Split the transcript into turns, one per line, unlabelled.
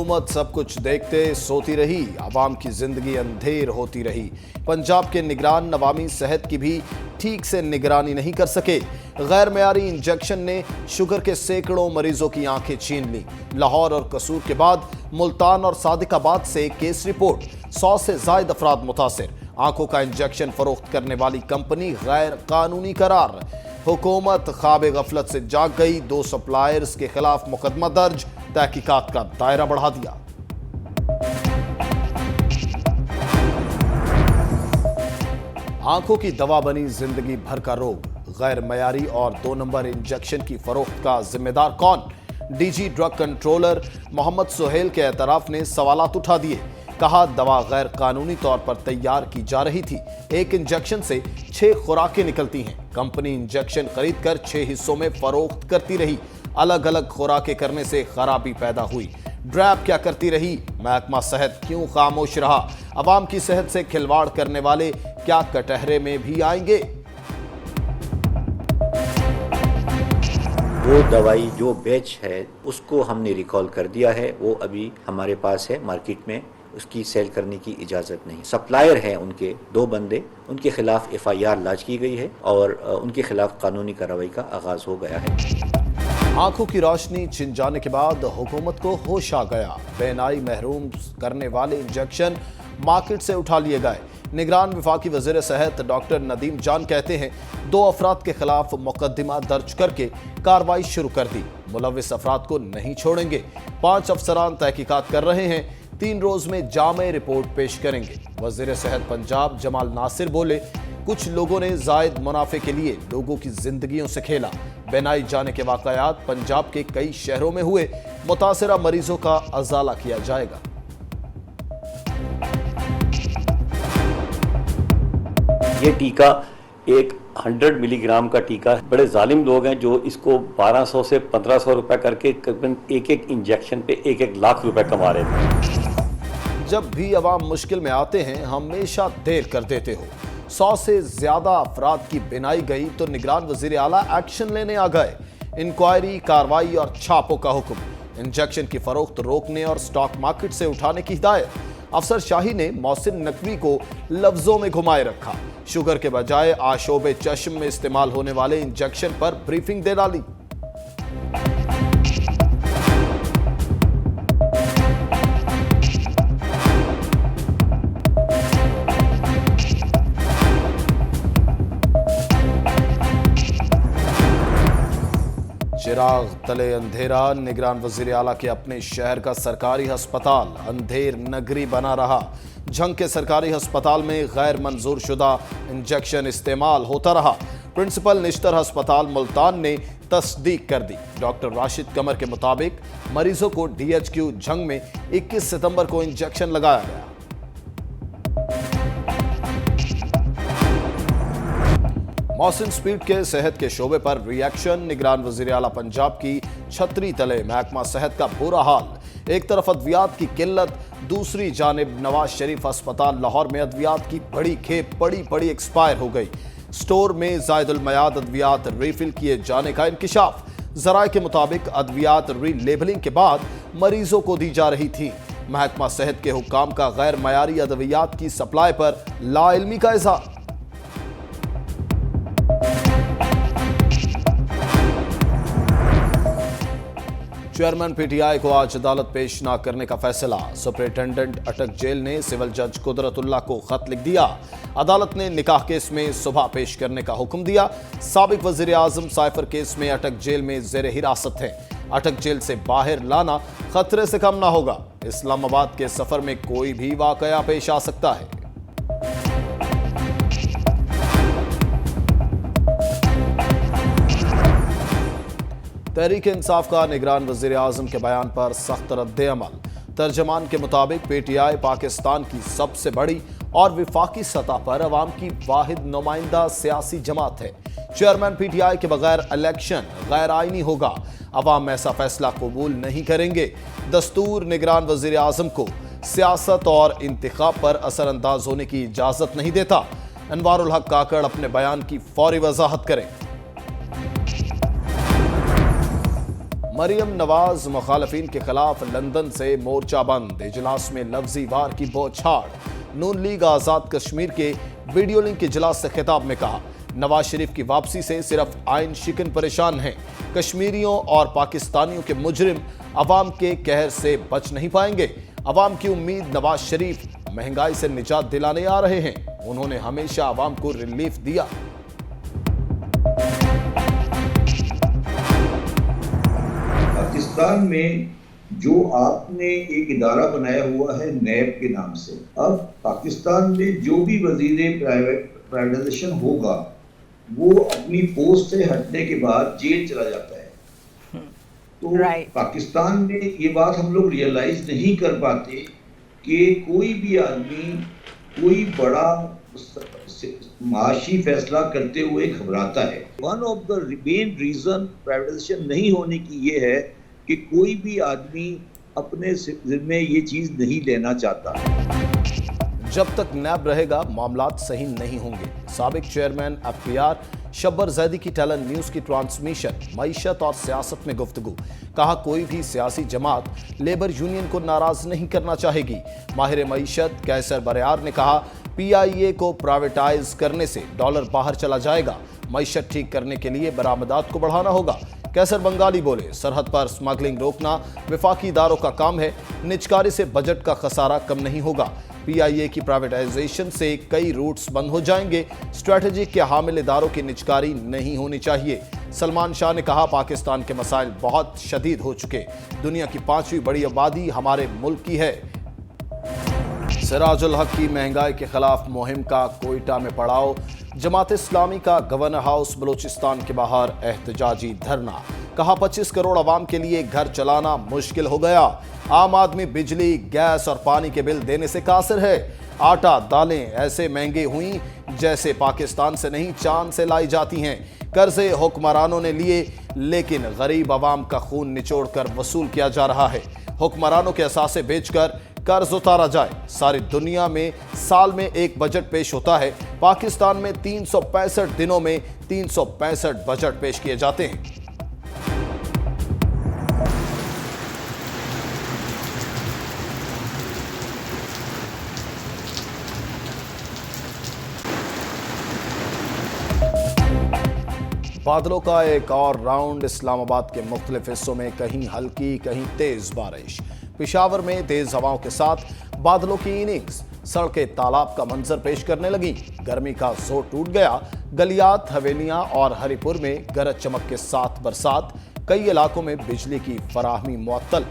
हुकूमत सब कुछ देखते सोती रही, आवाम की जिंदगी अंधेर होती रही। पंजाब के निगरान अवामी सेहत की भी ठीक से निगरानी नहीं कर सके। गैर मयारी इंजेक्शन ने शुगर के सैकड़ों मरीजों की आंखें छीन ली। लाहौर और कसूर के बाद मुल्तान और सादिकाबाद से केस रिपोर्ट, 100 से ज्यादा अफराद मुतासिर। आंखों का इंजेक्शन फरोख्त करने वाली कंपनी गैर कानूनी करार। हुकूमत ख्वाब गफलत से जाग गई, 2 सप्लायर्स के खिलाफ मुकदमा दर्ज, तहकीकात का दायरा बढ़ा दिया। आंखों की दवा बनी जिंदगी भर का रोग। गैर मयारी और 2 नंबर इंजेक्शन की फरोख्त का जिम्मेदार कौन? DG drug controller Mohammad Suhail के एतराफ ने सवालात उठा दिए। कहा, दवा गैर कानूनी तौर पर तैयार की जा रही थी। एक इंजेक्शन से 6 खुराकें निकलती हैं। कंपनी इंजेक्शन खरीदकर 6 हिस्सों में फरोख्त करती रही। अलग अलग खुराकें करने से खराबी पैदा हुई। ड्रैप क्या करती रही? महकमा सेहत क्यों खामोश रहा? अवाम की सेहत से खिलवाड़ करने वाले क्या कटहरे में भी आएंगे?
वो दवाई जो बैच है उसको हमने रिकॉल कर दिया है, वो अभी हमारे पास है मार्केट में, उसकी सेल करने की इजाज़त नहीं। सप्लायर हैं उनके 2 बंदे, उनके खिलाफ FIR लॉन्च की गई है और उनके खिलाफ कानूनी कार्रवाई का आगाज हो गया है।
आंखों की रोशनी छिन जाने के बाद हुकूमत को होश आ गया। बेनाई महरूम करने वाले इंजेक्शन मार्केट से उठा लिए गए। निगरान विफाकी वज़ीर सेहत डॉक्टर नदीम जान कहते हैं, 2 अफराद के खिलाफ मुकदमा दर्ज करके कार्रवाई शुरू कर दी। मुलविस अफराद को नहीं छोड़ेंगे। 5 अफसरान तहकीकात कर रहे हैं। 3 रोज में जामे रिपोर्ट पेश करेंगे। वज़ीर सेहत पंजाब जमाल नासिर बोले, कुछ लोगों ने जायद मुनाफे के लिए लोगों की जिंदगियों से खेला। बेनाई जाने के वाकयात पंजाब के कई शहरों में हुए। मुतासिरा मरीजों का अजाला किया जाएगा।
ये टीका एक 100 मिलीग्राम का टीका है। बड़े जालिम लोग हैं जो इसको 1200 से 1500 रुपए करके करीबन एक इंजेक्शन पे 1 लाख रुपए कमा रहे थे।
जब भी अवाम मुश्किल में आते हैं, हमेशा देर कर देते हो। 100 से ज्यादा अफराद की बिनाई गई तो निगरान वजीर आला एक्शन लेने आ गए। इंक्वायरी, कार्रवाई और छापों का हुक्म। इंजेक्शन की फरोख्त रोकने और स्टॉक मार्केट से उठाने की हिदायत। अफसर शाही ने मोहसिन नकवी को लफ्जों में घुमाए रखा। शुगर के बजाय आशोबे चश्म में इस्तेमाल होने वाले इंजेक्शन पर ब्रीफिंग दे डाली। चिराग तले अंधेरा। निगरान वजीर आला के अपने शहर का सरकारी अस्पताल अंधेर नगरी बना रहा। झंग के सरकारी अस्पताल में गैर मंजूर शुदा इंजेक्शन इस्तेमाल होता रहा। प्रिंसिपल निश्तर अस्पताल मुल्तान ने तस्दीक कर दी। डॉक्टर राशिद कमर के मुताबिक मरीजों को DHQ झंग में 21 सितंबर को इंजेक्शन लगाया गया। मोहसिन स्पीड के सेहत के शोबे पर रिएक्शन। निगरान वजीर आला पंजाब की छतरी तले महकमा सेहत का बुरा हाल। एक तरफ अद्वियात की किल्लत, दूसरी जानिब नवाज शरीफ अस्पताल लाहौर में अद्वियात की बड़ी खेप पड़ी एक्सपायर हो गई। स्टोर में जायदुल मयाद अद्वियात रिफिल किए जाने का इंकिशाफ। जराये के मुताबिक अद्वियात रीलेबलिंग के बाद मरीजों को दी जा रही थी। महकमा सेहत के हुक्काम का गैर मयारी अद्वियात की सप्लाई पर लाइल्मी का इज़हार। चेयरमैन PTI को आज अदालत पेश न करने का फैसला। सुपरिटेंडेंट अटक जेल ने सिविल जज कुदरतुल्लाह को खत लिख दिया। अदालत ने निकाह केस में सुबह पेश करने का हुक्म दिया। साबिक वजीर आजम साइफर केस में अटक जेल में जेर हिरासत है। अटक जेल से बाहर लाना खतरे से कम ना होगा। इस्लामाबाद के सफर में कोई भी वाकया पेश आ सकता है। तहरीक इंसाफ का निगरान वजीर आजम के बयान पर सख्त रद्द-ए-अमल। तर्जमान के मुताबिक PTI पाकिस्तान की सबसे बड़ी और विफाकी सतह पर अवाम की वाहिद नुमाइंदा सियासी जमात है। चेयरमैन PTI के बगैर इलेक्शन गैर आईनी होगा। अवाम ऐसा फैसला कबूल नहीं करेंगे। दस्तूर निगरान वजीर आजम को सियासत और इंतखाब पर असरअंदाज होने की इजाजत नहीं देता। अनवारुल हक काकड़ अपने बयान की फौरी वजाहत करें। मरियम नवाज मुखालफिन के खिलाफ लंदन से मोर्चा बंद, इजलास में लफ्जी वार की बौछार। नून लीग आजाद कश्मीर के वीडियो लिंक इजलास से खिताब में कहा, नवाज शरीफ की वापसी से सिर्फ आइन शिकन परेशान हैं। कश्मीरियों और पाकिस्तानियों के मुजरिम अवाम के कहर से बच नहीं पाएंगे। अवाम की उम्मीद नवाज शरीफ महंगाई से निजात दिलाने आ रहे हैं। उन्होंने हमेशा अवाम को रिलीफ दिया।
पाकिस्तान में जो आपने एक इदारा बनाया हुआ है नैब के नाम से, अब पाकिस्तान में जो भी वजीर प्राइवेटाइजेशन होगा वो अपनी पोस्ट से हटने के बाद जेल चला जाता है। तो पाकिस्तान में ये बात हम लोग रियलाइज नहीं कर पाते कि कोई भी आदमी कोई बड़ा माशी फैसला करते हुए घबराता है। One of the main reason privatisation नहीं होने की ये है कि कोई भी आदमी अपने जिम्मे ये चीज नहीं लेना चाहता।
जब तक नैब रहेगा मामलात सही नहीं होंगे। साबिक चेयरमैन एफपीआर शब्बर जैदी की टैलेंट न्यूज की ट्रांसमिशन मईशत और सियासत में गुफ्तगू। कहा, कोई भी सियासी जमात लेबर यूनियन को नाराज नहीं करना चाहेगी। माहिर मईशत कैसर बरियार ने कहा, पीआईए को प्राइवेटाइज करने से डॉलर बाहर चला जाएगा। मईशत ठीक करने के लिए बरामदात को बढ़ाना होगा। कैसर बंगाली बोले, सरहद पर स्मगलिंग रोकना विफाकी इदारों का काम है। निजकारी से बजट का खसारा कम नहीं होगा। पीआईए की प्राइवेटाइजेशन से कई रूट्स बंद हो जाएंगे। स्ट्रैटेजिक के हामिल इदारों की निजकारी नहीं होनी चाहिए। सलमान शाह ने कहा, पाकिस्तान के मसाइल बहुत शदीद हो चुके। दुनिया की 5वीं बड़ी आबादी हमारे मुल्क की है। सिराजुल हक की महंगाई के खिलाफ मुहिम का कोयटा में पड़ाव। जमात इस्लामी का गवर्नर हाउस बलूचिस्तान के बाहर एहतजाजी धरना। कहा, 25 करोड़ आवाम के लिए घर चलाना मुश्किल हो गया। आम आदमी बिजली, गैस और पानी के बिल देने से कासिर है। आटा दालें ऐसे महंगे हुई जैसे पाकिस्तान से नहीं चांद से लाई जाती हैं। कर्जे हुक्मरानों ने लिए, लेकिन गरीब आवाम का खून निचोड़कर वसूल किया जा रहा है। हुक्मरानों के असासे बेचकर कर्ज उतारा जाए। सारी दुनिया में साल में एक बजट पेश होता है। पाकिस्तान में 365 दिनों में 365 बजट पेश किए जाते हैं। बादलों का एक और राउंड। इस्लामाबाद के मुख्तलिफ हिस्सों में कहीं हल्की कहीं तेज बारिश। पेशावर में तेज हवाओं के साथ बादलों की इनिंग्स। सड़कें तालाब का मंजर पेश करने लगी। गर्मी का जोर टूट गया। गलियात, हवेलियां और हरिपुर में गरज चमक के साथ बरसात। कई इलाकों में बिजली की फराहमी मुअत्तल।